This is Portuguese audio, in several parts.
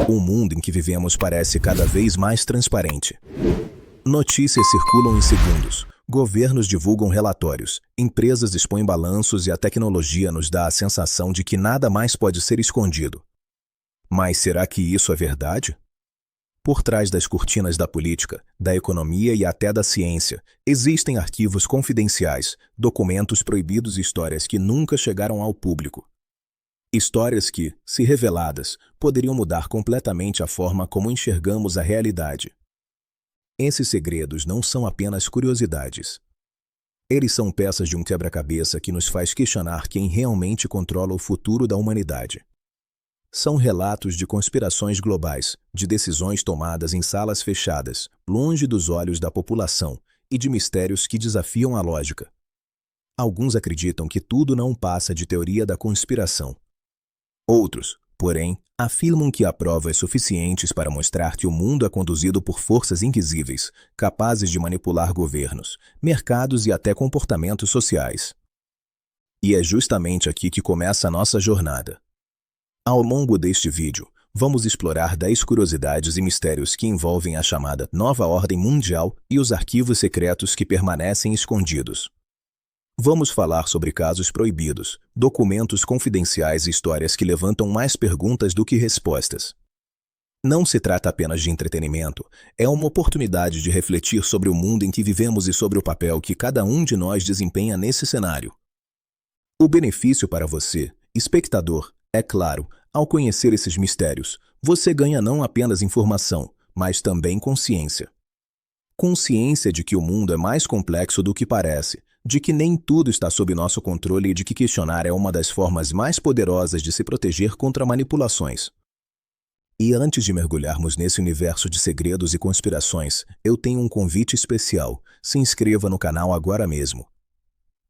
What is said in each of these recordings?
O mundo em que vivemos parece cada vez mais transparente. Notícias circulam em segundos, governos divulgam relatórios, empresas expõem balanços e a tecnologia nos dá a sensação de que nada mais pode ser escondido. Mas será que isso é verdade? Por trás das cortinas da política, da economia e até da ciência, existem arquivos confidenciais, documentos proibidos e histórias que nunca chegaram ao público. Histórias que, se reveladas, poderiam mudar completamente a forma como enxergamos a realidade. Esses segredos não são apenas curiosidades. Eles são peças de um quebra-cabeça que nos faz questionar quem realmente controla o futuro da humanidade. São relatos de conspirações globais, de decisões tomadas em salas fechadas, longe dos olhos da população, e de mistérios que desafiam a lógica. Alguns acreditam que tudo não passa de teoria da conspiração. Outros, porém, afirmam que há provas suficientes para mostrar que o mundo é conduzido por forças invisíveis, capazes de manipular governos, mercados e até comportamentos sociais. E é justamente aqui que começa a nossa jornada. Ao longo deste vídeo, vamos explorar 10 curiosidades e mistérios que envolvem a chamada Nova Ordem Mundial e os arquivos secretos que permanecem escondidos. Vamos falar sobre casos proibidos, documentos confidenciais e histórias que levantam mais perguntas do que respostas. Não se trata apenas de entretenimento, é uma oportunidade de refletir sobre o mundo em que vivemos e sobre o papel que cada um de nós desempenha nesse cenário. O benefício para você, espectador, é claro, ao conhecer esses mistérios, você ganha não apenas informação, mas também consciência. Consciência de que o mundo é mais complexo do que parece, de que nem tudo está sob nosso controle e de que questionar é uma das formas mais poderosas de se proteger contra manipulações. E antes de mergulharmos nesse universo de segredos e conspirações, eu tenho um convite especial. Se inscreva no canal agora mesmo.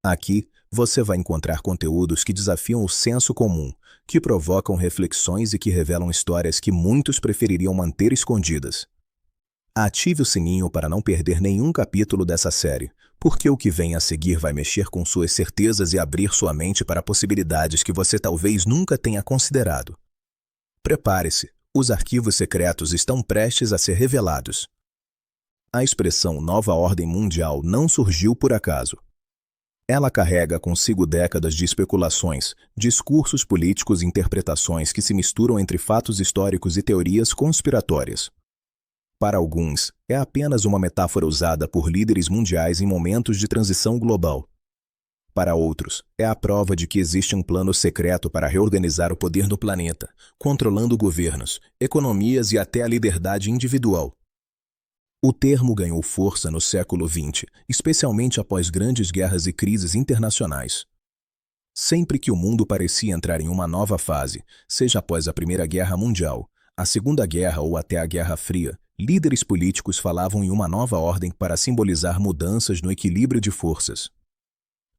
Aqui, você vai encontrar conteúdos que desafiam o senso comum, que provocam reflexões e que revelam histórias que muitos prefeririam manter escondidas. Ative o sininho para não perder nenhum capítulo dessa série, porque o que vem a seguir vai mexer com suas certezas e abrir sua mente para possibilidades que você talvez nunca tenha considerado. Prepare-se, os arquivos secretos estão prestes a ser revelados. A expressão Nova Ordem Mundial não surgiu por acaso. Ela carrega consigo décadas de especulações, discursos políticos e interpretações que se misturam entre fatos históricos e teorias conspiratórias. Para alguns, é apenas uma metáfora usada por líderes mundiais em momentos de transição global. Para outros, é a prova de que existe um plano secreto para reorganizar o poder do planeta, controlando governos, economias e até a liberdade individual. O termo ganhou força no século XX, especialmente após grandes guerras e crises internacionais. Sempre que o mundo parecia entrar em uma nova fase, seja após a Primeira Guerra Mundial, a Segunda Guerra ou até a Guerra Fria, líderes políticos falavam em uma nova ordem para simbolizar mudanças no equilíbrio de forças.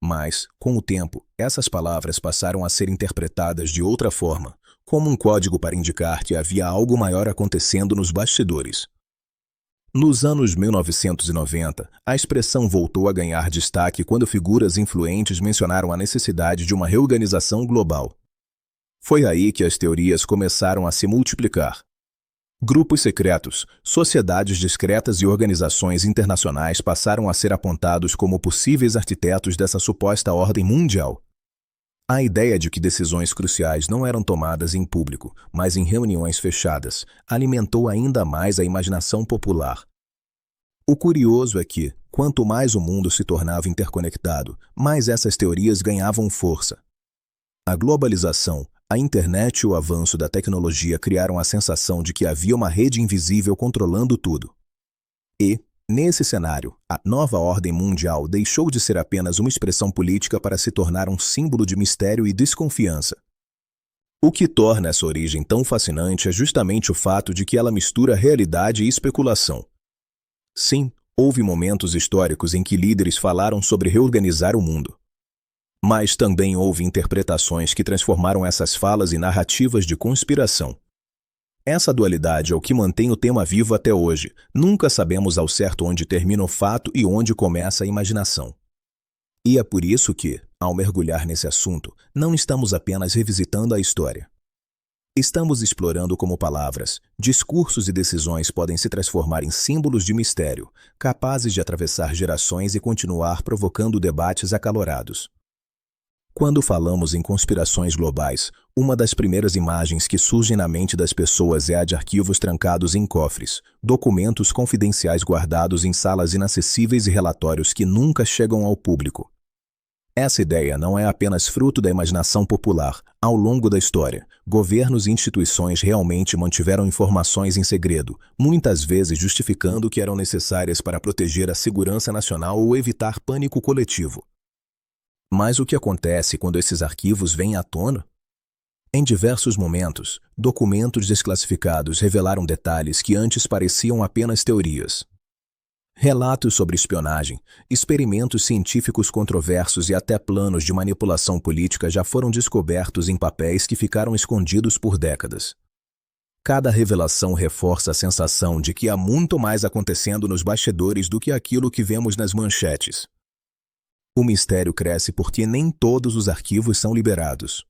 Mas, com o tempo, essas palavras passaram a ser interpretadas de outra forma, como um código para indicar que havia algo maior acontecendo nos bastidores. Nos anos 1990, a expressão voltou a ganhar destaque quando figuras influentes mencionaram a necessidade de uma reorganização global. Foi aí que as teorias começaram a se multiplicar. Grupos secretos, sociedades discretas e organizações internacionais passaram a ser apontados como possíveis arquitetos dessa suposta ordem mundial. A ideia de que decisões cruciais não eram tomadas em público, mas em reuniões fechadas, alimentou ainda mais a imaginação popular. O curioso é que, quanto mais o mundo se tornava interconectado, mais essas teorias ganhavam força. A globalização, a internet e o avanço da tecnologia criaram a sensação de que havia uma rede invisível controlando tudo. E, nesse cenário, a nova ordem mundial deixou de ser apenas uma expressão política para se tornar um símbolo de mistério e desconfiança. O que torna essa origem tão fascinante é justamente o fato de que ela mistura realidade e especulação. Sim, houve momentos históricos em que líderes falaram sobre reorganizar o mundo. Mas também houve interpretações que transformaram essas falas em narrativas de conspiração. Essa dualidade é o que mantém o tema vivo até hoje. Nunca sabemos ao certo onde termina o fato e onde começa a imaginação. E é por isso que, ao mergulhar nesse assunto, não estamos apenas revisitando a história. Estamos explorando como palavras, discursos e decisões podem se transformar em símbolos de mistério, capazes de atravessar gerações e continuar provocando debates acalorados. Quando falamos em conspirações globais, uma das primeiras imagens que surgem na mente das pessoas é a de arquivos trancados em cofres, documentos confidenciais guardados em salas inacessíveis e relatórios que nunca chegam ao público. Essa ideia não é apenas fruto da imaginação popular. Ao longo da história, governos e instituições realmente mantiveram informações em segredo, muitas vezes justificando que eram necessárias para proteger a segurança nacional ou evitar pânico coletivo. Mas o que acontece quando esses arquivos vêm à tona? Em diversos momentos, documentos desclassificados revelaram detalhes que antes pareciam apenas teorias. Relatos sobre espionagem, experimentos científicos controversos e até planos de manipulação política já foram descobertos em papéis que ficaram escondidos por décadas. Cada revelação reforça a sensação de que há muito mais acontecendo nos bastidores do que aquilo que vemos nas manchetes. O mistério cresce porque nem todos os arquivos são liberados.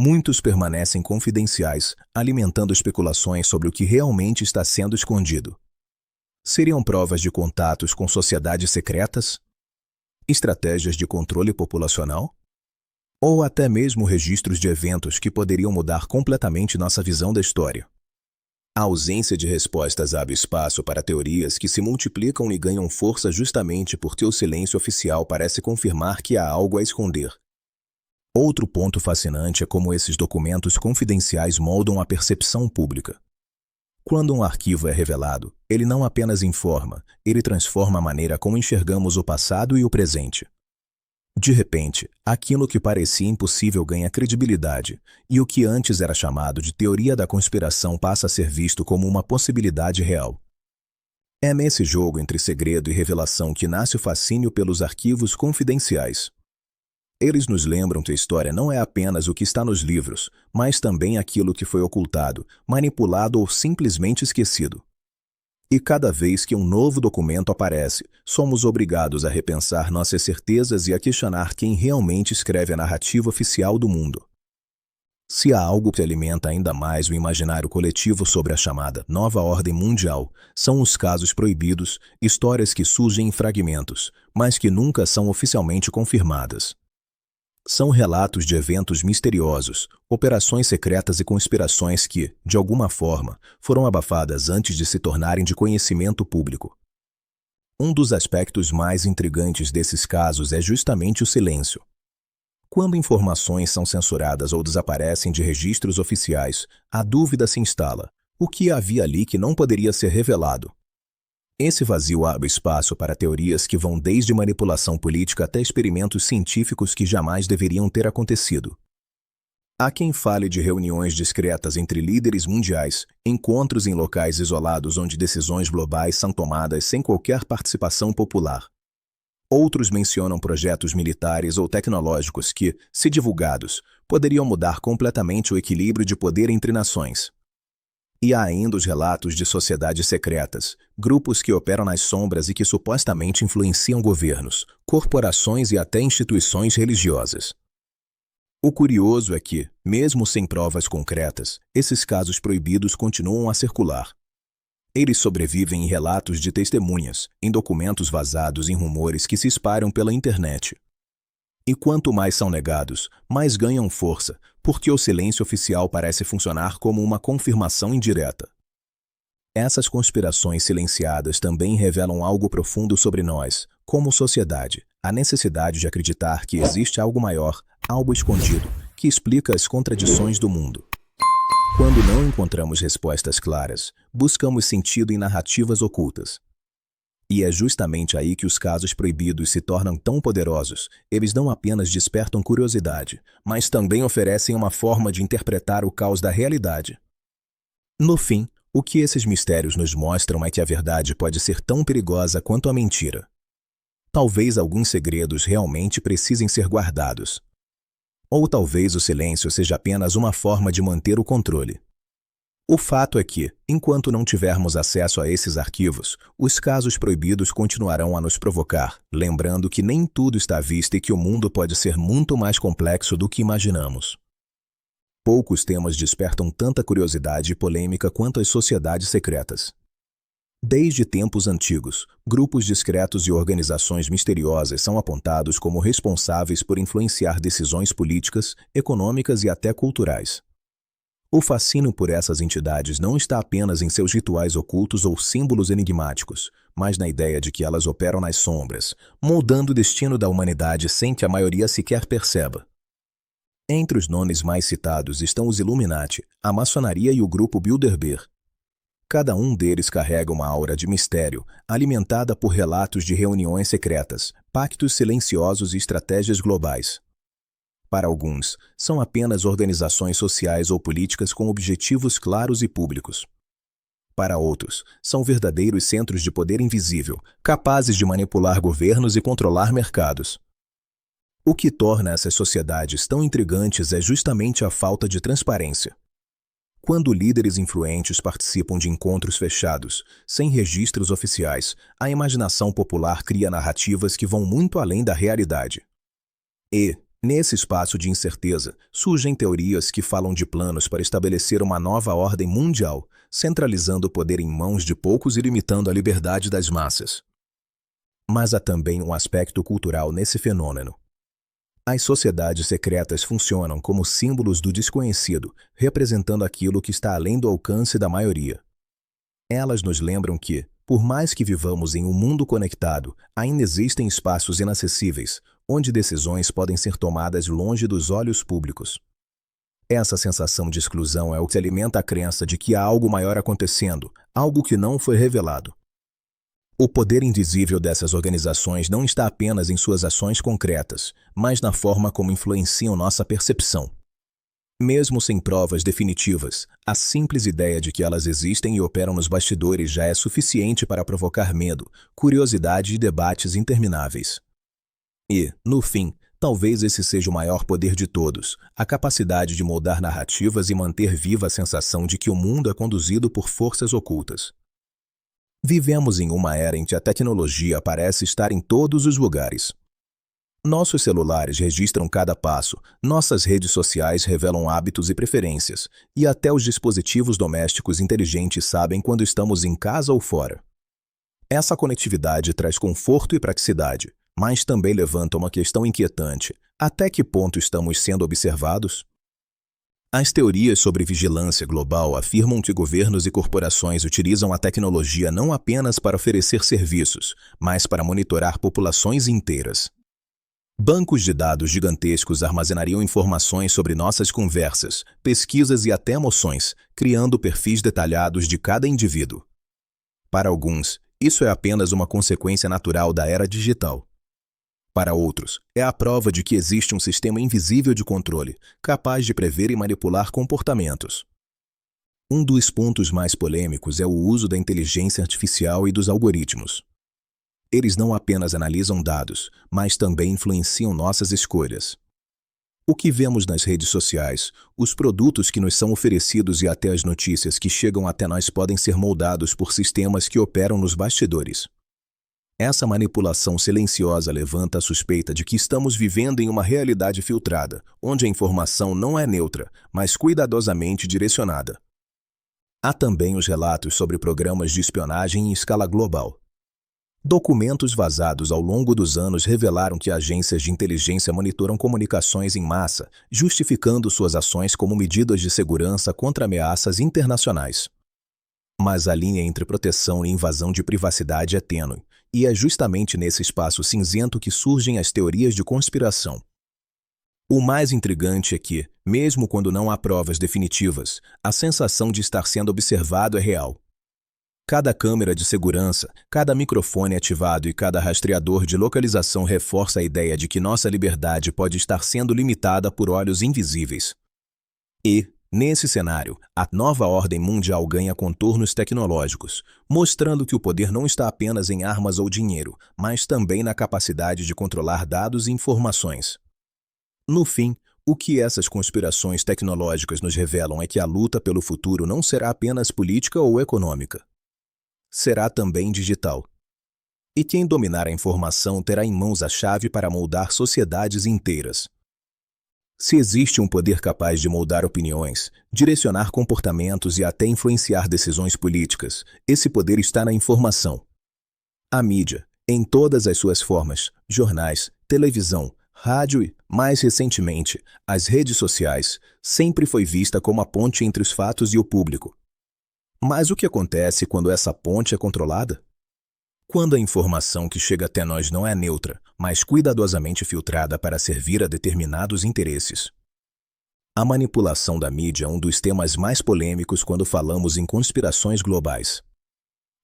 Muitos permanecem confidenciais, alimentando especulações sobre o que realmente está sendo escondido. Seriam provas de contatos com sociedades secretas? Estratégias de controle populacional? Ou até mesmo registros de eventos que poderiam mudar completamente nossa visão da história? A ausência de respostas abre espaço para teorias que se multiplicam e ganham força justamente porque o silêncio oficial parece confirmar que há algo a esconder. Outro ponto fascinante é como esses documentos confidenciais moldam a percepção pública. Quando um arquivo é revelado, ele não apenas informa, ele transforma a maneira como enxergamos o passado e o presente. De repente, aquilo que parecia impossível ganha credibilidade, e o que antes era chamado de teoria da conspiração passa a ser visto como uma possibilidade real. É nesse jogo entre segredo e revelação que nasce o fascínio pelos arquivos confidenciais. Eles nos lembram que a história não é apenas o que está nos livros, mas também aquilo que foi ocultado, manipulado ou simplesmente esquecido. E cada vez que um novo documento aparece, somos obrigados a repensar nossas certezas e a questionar quem realmente escreve a narrativa oficial do mundo. Se há algo que alimenta ainda mais o imaginário coletivo sobre a chamada Nova Ordem Mundial, são os casos proibidos, histórias que surgem em fragmentos, mas que nunca são oficialmente confirmadas. São relatos de eventos misteriosos, operações secretas e conspirações que, de alguma forma, foram abafadas antes de se tornarem de conhecimento público. Um dos aspectos mais intrigantes desses casos é justamente o silêncio. Quando informações são censuradas ou desaparecem de registros oficiais, a dúvida se instala: o que havia ali que não poderia ser revelado? Esse vazio abre espaço para teorias que vão desde manipulação política até experimentos científicos que jamais deveriam ter acontecido. Há quem fale de reuniões discretas entre líderes mundiais, encontros em locais isolados onde decisões globais são tomadas sem qualquer participação popular. Outros mencionam projetos militares ou tecnológicos que, se divulgados, poderiam mudar completamente o equilíbrio de poder entre nações. E há ainda os relatos de sociedades secretas, grupos que operam nas sombras e que supostamente influenciam governos, corporações e até instituições religiosas. O curioso é que, mesmo sem provas concretas, esses casos proibidos continuam a circular. Eles sobrevivem em relatos de testemunhas, em documentos vazados e em rumores que se espalham pela internet. E quanto mais são negados, mais ganham força, porque o silêncio oficial parece funcionar como uma confirmação indireta. Essas conspirações silenciadas também revelam algo profundo sobre nós, como sociedade, a necessidade de acreditar que existe algo maior, algo escondido, que explica as contradições do mundo. Quando não encontramos respostas claras, buscamos sentido em narrativas ocultas. E é justamente aí que os casos proibidos se tornam tão poderosos. Eles não apenas despertam curiosidade, mas também oferecem uma forma de interpretar o caos da realidade. No fim, o que esses mistérios nos mostram é que a verdade pode ser tão perigosa quanto a mentira. Talvez alguns segredos realmente precisem ser guardados. Ou talvez o silêncio seja apenas uma forma de manter o controle. O fato é que, enquanto não tivermos acesso a esses arquivos, os casos proibidos continuarão a nos provocar, lembrando que nem tudo está à vista e que o mundo pode ser muito mais complexo do que imaginamos. Poucos temas despertam tanta curiosidade e polêmica quanto as sociedades secretas. Desde tempos antigos, grupos discretos e organizações misteriosas são apontados como responsáveis por influenciar decisões políticas, econômicas e até culturais. O fascínio por essas entidades não está apenas em seus rituais ocultos ou símbolos enigmáticos, mas na ideia de que elas operam nas sombras, moldando o destino da humanidade sem que a maioria sequer perceba. Entre os nomes mais citados estão os Illuminati, a maçonaria e o grupo Bilderberg. Cada um deles carrega uma aura de mistério, alimentada por relatos de reuniões secretas, pactos silenciosos e estratégias globais. Para alguns, são apenas organizações sociais ou políticas com objetivos claros e públicos. Para outros, são verdadeiros centros de poder invisível, capazes de manipular governos e controlar mercados. O que torna essas sociedades tão intrigantes é justamente a falta de transparência. Quando líderes influentes participam de encontros fechados, sem registros oficiais, a imaginação popular cria narrativas que vão muito além da realidade. E, nesse espaço de incerteza, surgem teorias que falam de planos para estabelecer uma nova ordem mundial, centralizando o poder em mãos de poucos e limitando a liberdade das massas. Mas há também um aspecto cultural nesse fenômeno. As sociedades secretas funcionam como símbolos do desconhecido, representando aquilo que está além do alcance da maioria. Elas nos lembram que, por mais que vivamos em um mundo conectado, ainda existem espaços inacessíveis, onde decisões podem ser tomadas longe dos olhos públicos. Essa sensação de exclusão é o que alimenta a crença de que há algo maior acontecendo, algo que não foi revelado. O poder invisível dessas organizações não está apenas em suas ações concretas, mas na forma como influenciam nossa percepção. Mesmo sem provas definitivas, a simples ideia de que elas existem e operam nos bastidores já é suficiente para provocar medo, curiosidade e debates intermináveis. E, no fim, talvez esse seja o maior poder de todos, a capacidade de moldar narrativas e manter viva a sensação de que o mundo é conduzido por forças ocultas. Vivemos em uma era em que a tecnologia parece estar em todos os lugares. Nossos celulares registram cada passo, nossas redes sociais revelam hábitos e preferências, e até os dispositivos domésticos inteligentes sabem quando estamos em casa ou fora. Essa conectividade traz conforto e praticidade, mas também levanta uma questão inquietante: até que ponto estamos sendo observados? As teorias sobre vigilância global afirmam que governos e corporações utilizam a tecnologia não apenas para oferecer serviços, mas para monitorar populações inteiras. Bancos de dados gigantescos armazenariam informações sobre nossas conversas, pesquisas e até emoções, criando perfis detalhados de cada indivíduo. Para alguns, isso é apenas uma consequência natural da era digital. Para outros, é a prova de que existe um sistema invisível de controle, capaz de prever e manipular comportamentos. Um dos pontos mais polêmicos é o uso da inteligência artificial e dos algoritmos. Eles não apenas analisam dados, mas também influenciam nossas escolhas. O que vemos nas redes sociais, os produtos que nos são oferecidos e até as notícias que chegam até nós podem ser moldados por sistemas que operam nos bastidores. Essa manipulação silenciosa levanta a suspeita de que estamos vivendo em uma realidade filtrada, onde a informação não é neutra, mas cuidadosamente direcionada. Há também os relatos sobre programas de espionagem em escala global. Documentos vazados ao longo dos anos revelaram que agências de inteligência monitoram comunicações em massa, justificando suas ações como medidas de segurança contra ameaças internacionais. Mas a linha entre proteção e invasão de privacidade é tênue, e é justamente nesse espaço cinzento que surgem as teorias de conspiração. O mais intrigante é que, mesmo quando não há provas definitivas, a sensação de estar sendo observado é real. Cada câmera de segurança, cada microfone ativado e cada rastreador de localização reforça a ideia de que nossa liberdade pode estar sendo limitada por olhos invisíveis. E, nesse cenário, a nova ordem mundial ganha contornos tecnológicos, mostrando que o poder não está apenas em armas ou dinheiro, mas também na capacidade de controlar dados e informações. No fim, o que essas conspirações tecnológicas nos revelam é que a luta pelo futuro não será apenas política ou econômica. Será também digital. E quem dominar a informação terá em mãos a chave para moldar sociedades inteiras. Se existe um poder capaz de moldar opiniões, direcionar comportamentos e até influenciar decisões políticas, esse poder está na informação. A mídia, em todas as suas formas, jornais, televisão, rádio e, mais recentemente, as redes sociais, sempre foi vista como a ponte entre os fatos e o público. Mas o que acontece quando essa ponte é controlada? Quando a informação que chega até nós não é neutra, mas cuidadosamente filtrada para servir a determinados interesses. A manipulação da mídia é um dos temas mais polêmicos quando falamos em conspirações globais.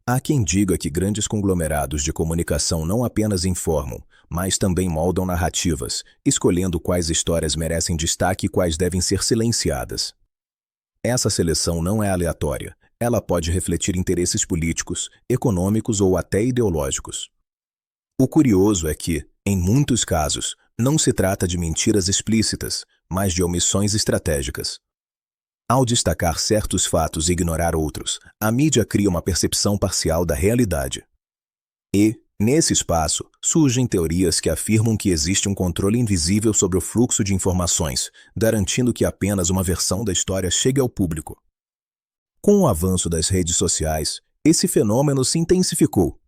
Há quem diga que grandes conglomerados de comunicação não apenas informam, mas também moldam narrativas, escolhendo quais histórias merecem destaque e quais devem ser silenciadas. Essa seleção não é aleatória. Ela pode refletir interesses políticos, econômicos ou até ideológicos. O curioso é que, em muitos casos, não se trata de mentiras explícitas, mas de omissões estratégicas. Ao destacar certos fatos e ignorar outros, a mídia cria uma percepção parcial da realidade. E, nesse espaço, surgem teorias que afirmam que existe um controle invisível sobre o fluxo de informações, garantindo que apenas uma versão da história chegue ao público. Com o avanço das redes sociais, esse fenômeno se intensificou.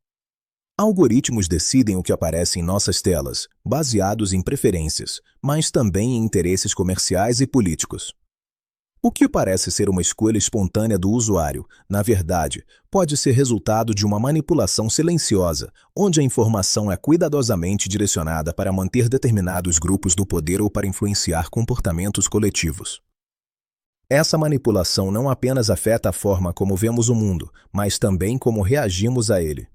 Algoritmos decidem o que aparece em nossas telas, baseados em preferências, mas também em interesses comerciais e políticos. O que parece ser uma escolha espontânea do usuário, na verdade, pode ser resultado de uma manipulação silenciosa, onde a informação é cuidadosamente direcionada para manter determinados grupos do poder ou para influenciar comportamentos coletivos. Essa manipulação não apenas afeta a forma como vemos o mundo, mas também como reagimos a ele.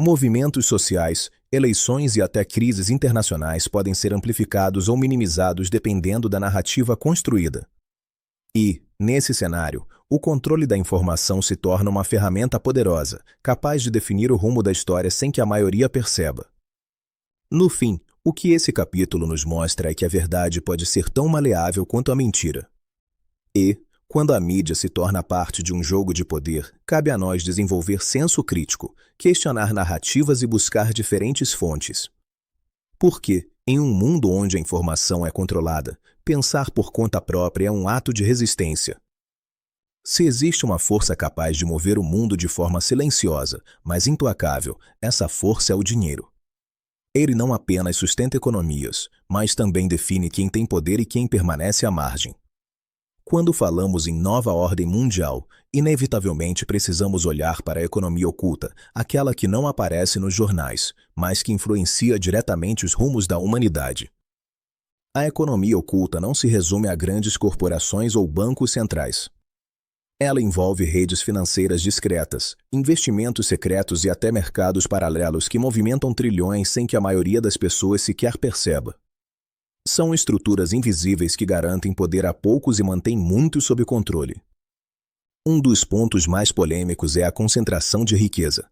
Movimentos sociais, eleições e até crises internacionais podem ser amplificados ou minimizados dependendo da narrativa construída. E, nesse cenário, o controle da informação se torna uma ferramenta poderosa, capaz de definir o rumo da história sem que a maioria perceba. No fim, o que esse capítulo nos mostra é que a verdade pode ser tão maleável quanto a mentira. E, quando a mídia se torna parte de um jogo de poder, cabe a nós desenvolver senso crítico, questionar narrativas e buscar diferentes fontes. Porque, em um mundo onde a informação é controlada, pensar por conta própria é um ato de resistência. Se existe uma força capaz de mover o mundo de forma silenciosa, mas implacável, essa força é o dinheiro. Ele não apenas sustenta economias, mas também define quem tem poder e quem permanece à margem. Quando falamos em nova ordem mundial, inevitavelmente precisamos olhar para a economia oculta, aquela que não aparece nos jornais, mas que influencia diretamente os rumos da humanidade. A economia oculta não se resume a grandes corporações ou bancos centrais. Ela envolve redes financeiras discretas, investimentos secretos e até mercados paralelos que movimentam trilhões sem que a maioria das pessoas sequer perceba. São estruturas invisíveis que garantem poder a poucos e mantêm muitos sob controle. Um dos pontos mais polêmicos é a concentração de riqueza.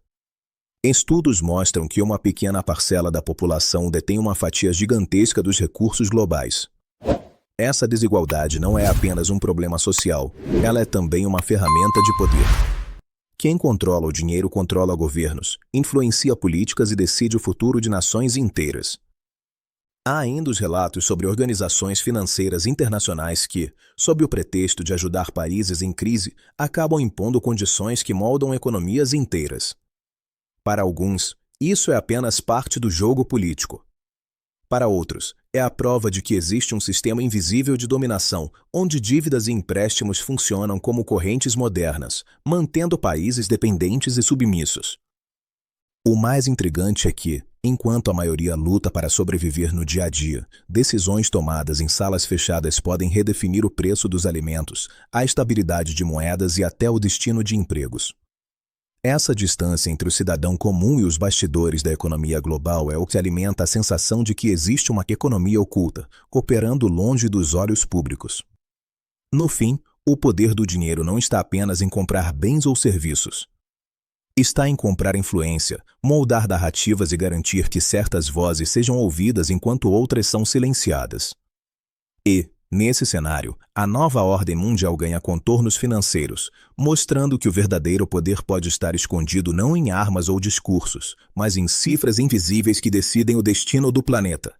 Estudos mostram que uma pequena parcela da população detém uma fatia gigantesca dos recursos globais. Essa desigualdade não é apenas um problema social, ela é também uma ferramenta de poder. Quem controla o dinheiro controla governos, influencia políticas e decide o futuro de nações inteiras. Há ainda os relatos sobre organizações financeiras internacionais que, sob o pretexto de ajudar países em crise, acabam impondo condições que moldam economias inteiras. Para alguns, isso é apenas parte do jogo político. Para outros, é a prova de que existe um sistema invisível de dominação, onde dívidas e empréstimos funcionam como correntes modernas, mantendo países dependentes e submissos. O mais intrigante é que, enquanto a maioria luta para sobreviver no dia a dia, decisões tomadas em salas fechadas podem redefinir o preço dos alimentos, a estabilidade de moedas e até o destino de empregos. Essa distância entre o cidadão comum e os bastidores da economia global é o que alimenta a sensação de que existe uma economia oculta, operando longe dos olhos públicos. No fim, o poder do dinheiro não está apenas em comprar bens ou serviços. Está em comprar influência, moldar narrativas e garantir que certas vozes sejam ouvidas enquanto outras são silenciadas. E, nesse cenário, a nova ordem mundial ganha contornos financeiros, mostrando que o verdadeiro poder pode estar escondido não em armas ou discursos, mas em cifras invisíveis que decidem o destino do planeta.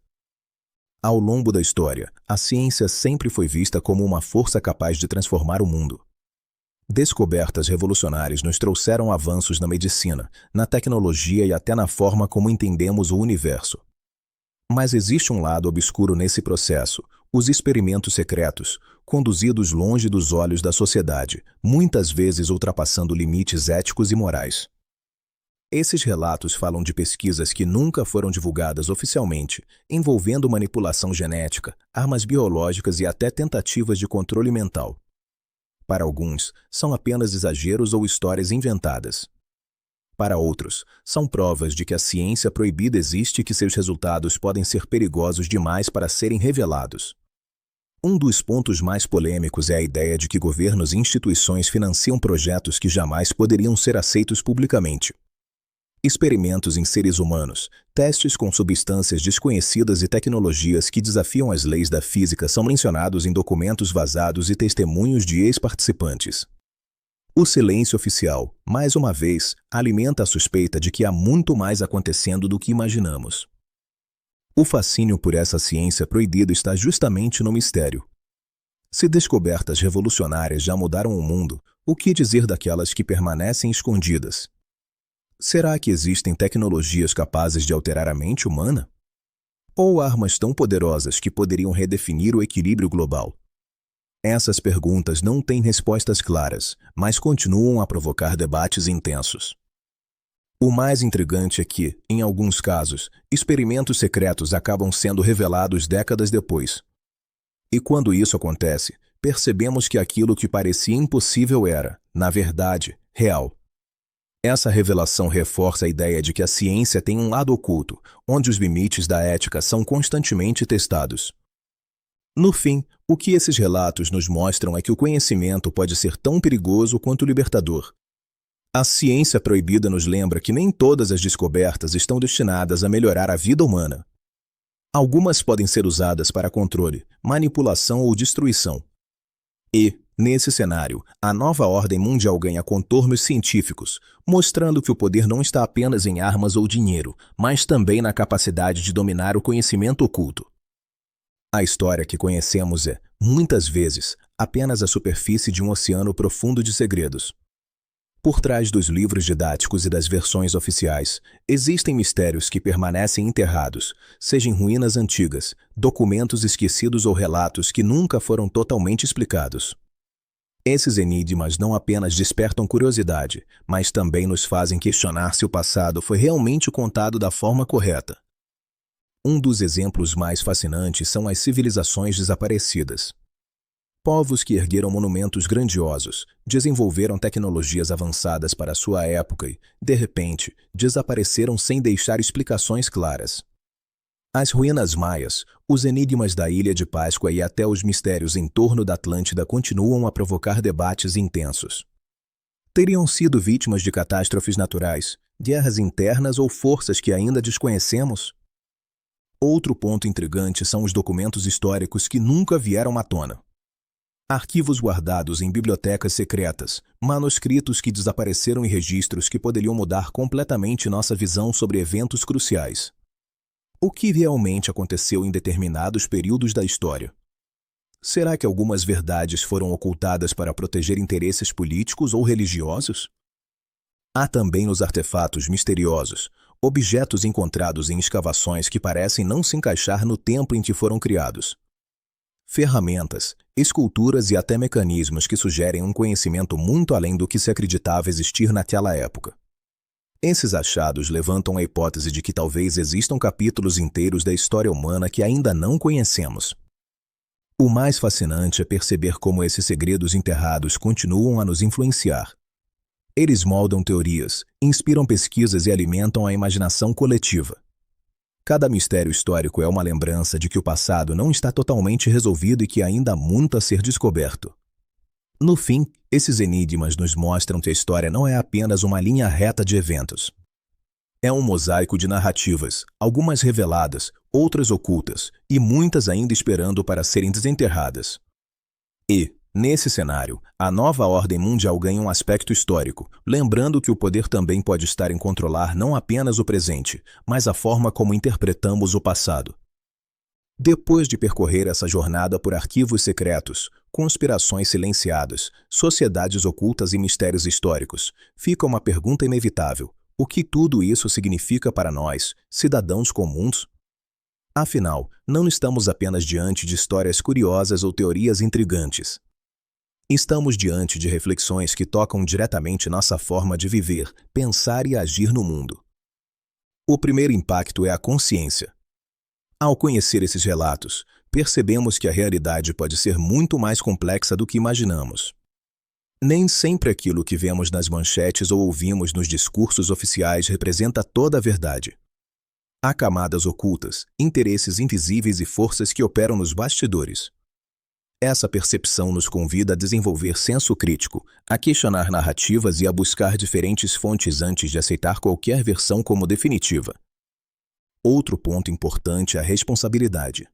Ao longo da história, a ciência sempre foi vista como uma força capaz de transformar o mundo. Descobertas revolucionárias nos trouxeram avanços na medicina, na tecnologia e até na forma como entendemos o universo. Mas existe um lado obscuro nesse processo: os experimentos secretos, conduzidos longe dos olhos da sociedade, muitas vezes ultrapassando limites éticos e morais. Esses relatos falam de pesquisas que nunca foram divulgadas oficialmente, envolvendo manipulação genética, armas biológicas e até tentativas de controle mental. Para alguns, são apenas exageros ou histórias inventadas. Para outros, são provas de que a ciência proibida existe e que seus resultados podem ser perigosos demais para serem revelados. Um dos pontos mais polêmicos é a ideia de que governos e instituições financiam projetos que jamais poderiam ser aceitos publicamente. Experimentos em seres humanos, testes com substâncias desconhecidas e tecnologias que desafiam as leis da física são mencionados em documentos vazados e testemunhos de ex-participantes. O silêncio oficial, mais uma vez, alimenta a suspeita de que há muito mais acontecendo do que imaginamos. O fascínio por essa ciência proibida está justamente no mistério. Se descobertas revolucionárias já mudaram o mundo, o que dizer daquelas que permanecem escondidas? Será que existem tecnologias capazes de alterar a mente humana? Ou armas tão poderosas que poderiam redefinir o equilíbrio global? Essas perguntas não têm respostas claras, mas continuam a provocar debates intensos. O mais intrigante é que, em alguns casos, experimentos secretos acabam sendo revelados décadas depois. E quando isso acontece, percebemos que aquilo que parecia impossível era, na verdade, real. Essa revelação reforça a ideia de que a ciência tem um lado oculto, onde os limites da ética são constantemente testados. No fim, o que esses relatos nos mostram é que o conhecimento pode ser tão perigoso quanto libertador. A ciência proibida nos lembra que nem todas as descobertas estão destinadas a melhorar a vida humana. Algumas podem ser usadas para controle, manipulação ou destruição. E, nesse cenário, a nova ordem mundial ganha contornos científicos, mostrando que o poder não está apenas em armas ou dinheiro, mas também na capacidade de dominar o conhecimento oculto. A história que conhecemos é, muitas vezes, apenas a superfície de um oceano profundo de segredos. Por trás dos livros didáticos e das versões oficiais, existem mistérios que permanecem enterrados, seja em ruínas antigas, documentos esquecidos ou relatos que nunca foram totalmente explicados. Esses enigmas não apenas despertam curiosidade, mas também nos fazem questionar se o passado foi realmente contado da forma correta. Um dos exemplos mais fascinantes são as civilizações desaparecidas. Povos que ergueram monumentos grandiosos, desenvolveram tecnologias avançadas para sua época e, de repente, desapareceram sem deixar explicações claras. As ruínas maias, os enigmas da Ilha de Páscoa e até os mistérios em torno da Atlântida continuam a provocar debates intensos. Teriam sido vítimas de catástrofes naturais, guerras internas ou forças que ainda desconhecemos? Outro ponto intrigante são os documentos históricos que nunca vieram à tona. Arquivos guardados em bibliotecas secretas, manuscritos que desapareceram e registros que poderiam mudar completamente nossa visão sobre eventos cruciais. O que realmente aconteceu em determinados períodos da história? Será que algumas verdades foram ocultadas para proteger interesses políticos ou religiosos? Há também os artefatos misteriosos, objetos encontrados em escavações que parecem não se encaixar no tempo em que foram criados. Ferramentas, esculturas e até mecanismos que sugerem um conhecimento muito além do que se acreditava existir naquela época. Esses achados levantam a hipótese de que talvez existam capítulos inteiros da história humana que ainda não conhecemos. O mais fascinante é perceber como esses segredos enterrados continuam a nos influenciar. Eles moldam teorias, inspiram pesquisas e alimentam a imaginação coletiva. Cada mistério histórico é uma lembrança de que o passado não está totalmente resolvido e que ainda há muito a ser descoberto. No fim, esses enigmas nos mostram que a história não é apenas uma linha reta de eventos. É um mosaico de narrativas, algumas reveladas, outras ocultas, e muitas ainda esperando para serem desenterradas. E, nesse cenário, a nova ordem mundial ganha um aspecto histórico, lembrando que o poder também pode estar em controlar não apenas o presente, mas a forma como interpretamos o passado. Depois de percorrer essa jornada por arquivos secretos, conspirações silenciadas, sociedades ocultas e mistérios históricos, fica uma pergunta inevitável: o que tudo isso significa para nós, cidadãos comuns? Afinal, não estamos apenas diante de histórias curiosas ou teorias intrigantes. Estamos diante de reflexões que tocam diretamente nossa forma de viver, pensar e agir no mundo. O primeiro impacto é a consciência. Ao conhecer esses relatos, percebemos que a realidade pode ser muito mais complexa do que imaginamos. Nem sempre aquilo que vemos nas manchetes ou ouvimos nos discursos oficiais representa toda a verdade. Há camadas ocultas, interesses invisíveis e forças que operam nos bastidores. Essa percepção nos convida a desenvolver senso crítico, a questionar narrativas e a buscar diferentes fontes antes de aceitar qualquer versão como definitiva. Outro ponto importante é a responsabilidade.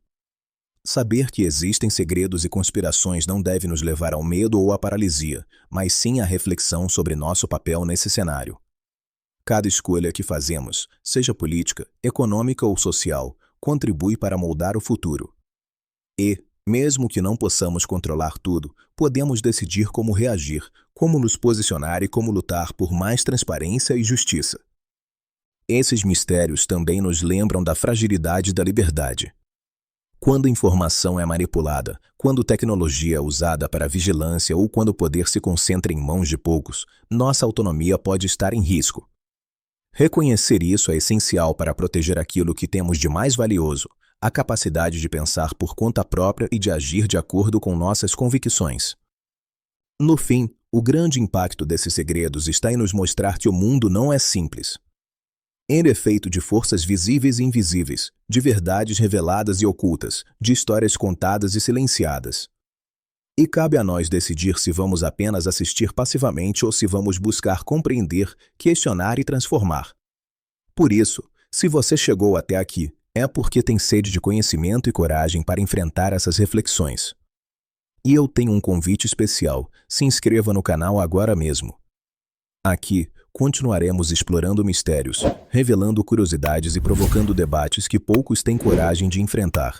Saber que existem segredos e conspirações não deve nos levar ao medo ou à paralisia, mas sim à reflexão sobre nosso papel nesse cenário. Cada escolha que fazemos, seja política, econômica ou social, contribui para moldar o futuro. E, mesmo que não possamos controlar tudo, podemos decidir como reagir, como nos posicionar e como lutar por mais transparência e justiça. Esses mistérios também nos lembram da fragilidade da liberdade. Quando informação é manipulada, quando tecnologia é usada para vigilância ou quando o poder se concentra em mãos de poucos, nossa autonomia pode estar em risco. Reconhecer isso é essencial para proteger aquilo que temos de mais valioso, a capacidade de pensar por conta própria e de agir de acordo com nossas convicções. No fim, o grande impacto desses segredos está em nos mostrar que o mundo não é simples. Ele é feito de forças visíveis e invisíveis, de verdades reveladas e ocultas, de histórias contadas e silenciadas. E cabe a nós decidir se vamos apenas assistir passivamente ou se vamos buscar compreender, questionar e transformar. Por isso, se você chegou até aqui, é porque tem sede de conhecimento e coragem para enfrentar essas reflexões. E eu tenho um convite especial: se inscreva no canal agora mesmo. Aqui, continuaremos explorando mistérios, revelando curiosidades e provocando debates que poucos têm coragem de enfrentar.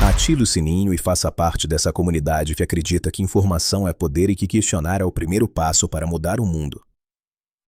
Ative o sininho e faça parte dessa comunidade que acredita que informação é poder e que questionar é o primeiro passo para mudar o mundo.